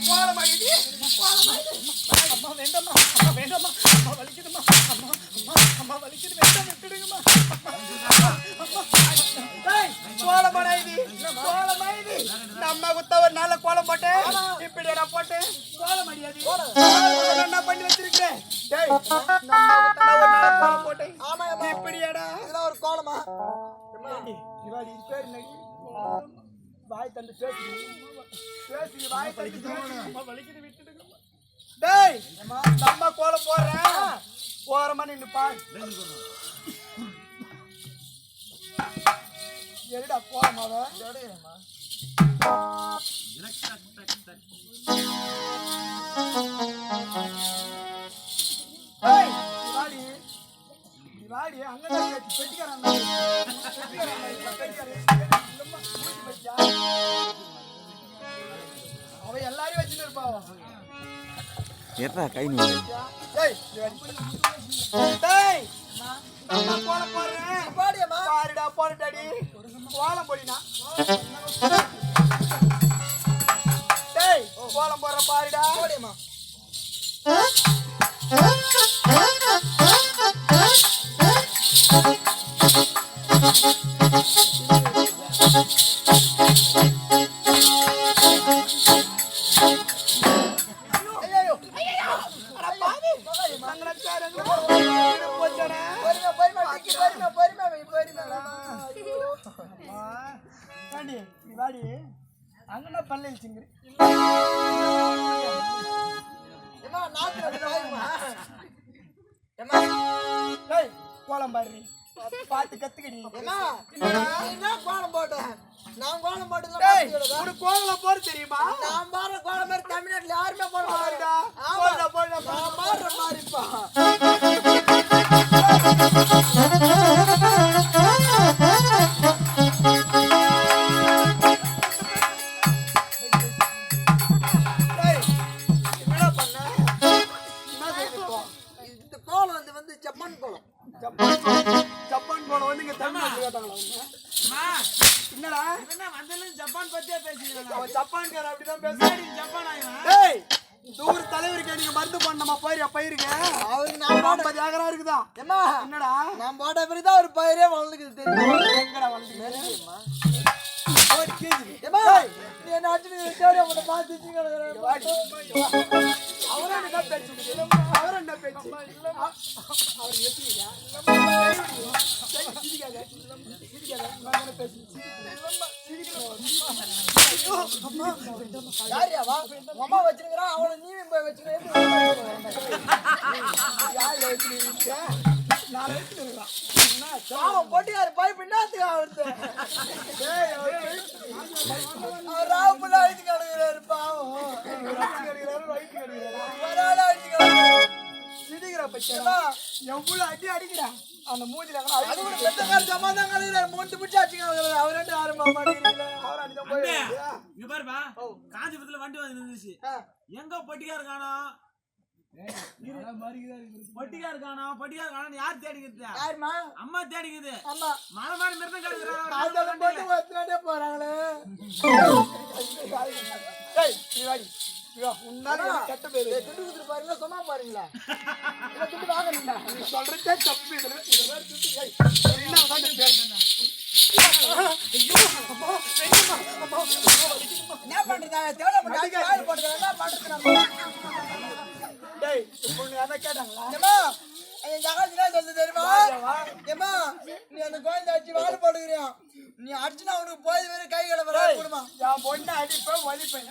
கோலமாயிடுது அம்மா வேண்டாம்மா அம்மா வேண்டாம்மா அம்மா வலிக்குதுமா அம்மா அம்மா அம்மா வலிக்குது வேண்டாம் விட்டுடுங்கம்மா கோலமாயிடுது நம்ம குத்த ஒரு நாள கோலம் போட்டேன் இப்படி நான் போட்டேன் கோலம் அடியாது என்ன பண்ணி வச்சிருக்கேன் கோலம் போட்டேன் இப்படியாடா இதெல்லாம் ஒரு கோலமா பேர் வாய் தந்து பேசி வாய் தந்து வலிக்குது விட்டுடுங்க டேய் நம்ம கோலம் போடுறேன் ஓரமா நின்னு பாரு எடா கோலமாவ எடேமா டேய் வாடி அங்க பெட்டிக்காரன் அவ எல்லாரையும் வச்சுட்டு இருப்பாவா ஏறா கை நூல் கோலம் போடுறேன் பாருடா போடுடாடி கோலம் போடினா டேய் கோலம் போடுற பாருடா போடியம்மா அங்கனா பல்ல இழுச்சிங்க கோலம் பாரு பார்த்து கத்துக்கடி கோலம் போட்டேன் நான் கோலம் போட்டு கோலம் போட தெரியுமா நான் பாரு கோலம் மாதிரி தமிழ்நாட்டுல யாருமே போட மாட்டா போட பாடுற மாதிரிப்பா ஜப்பான் கோலம் வந்து இங்க தமிழ்நாட்டுல கேட்டாங்களா என்னடா ஜப்பான் பத்தியே பேசுறீங்க ஜப்பான்கார அப்படிதான் பேசுறாரு ஜப்பான் டேய் தூர தலைவருக்கு நீங்க மருந்து பண்ணமா பயிருக்கு அவருக்கு நான் 50 ஏக்கரா இருக்குதா என்னடா நான் போட்ட பிறகு தான் ஒரு பயிரே வளர்ந்துக்குது தெரியும் எங்கடா வளர்ந்துக்குமா என்ன ஆச்சு அவர் என்ன பேச்சு அவர் அம்மா வச்சிருக்கிறான் அவனை நீயும் போய் வச்சுக்கிறேன் போட்டியாரு போய் பின்னாத்துக்கு அவர் ராவுல அடிச்சு கிடக்குறாரு பாவம் எவ்வளவு அடி அடிக்கிறா அந்த மூஞ்சில சமாதான் கழுகுறாரு மூட்டு பிடிச்சி அடிச்சுக்கிறாரு அவர் ரெண்டு ஆரம்பா அவர் அடிதான் போய் இங்க பாருப்பா காஞ்சிபுரத்துல வண்டி வந்து நின்றுச்சு எங்க பொட்டிக்கார காணோம் பொட்டிக்கார காணோம் யார் தேடிக்கிறது அம்மா தேடிக்குது மலை மாதிரி மிருந்தம் கிடக்குறாரு போறாங்களே கெட்ட பேரு துண்டு குடுத்து பாருங்களா சொன்னா பாருங்களா துண்டு வாங்கணுங்களா சொல்றதே தப்பு என்ன பண்றதா கேட்டாங்களா தெரியுமா நீ அந்த கோயில் அடிச்சு வாழை போடுகிறியா நீ அடிச்சுனா அவனுக்கு போய் வேற கை கடை வர போடுமா பொண்ணு அடிப்பேன் ஒலிப்பேன்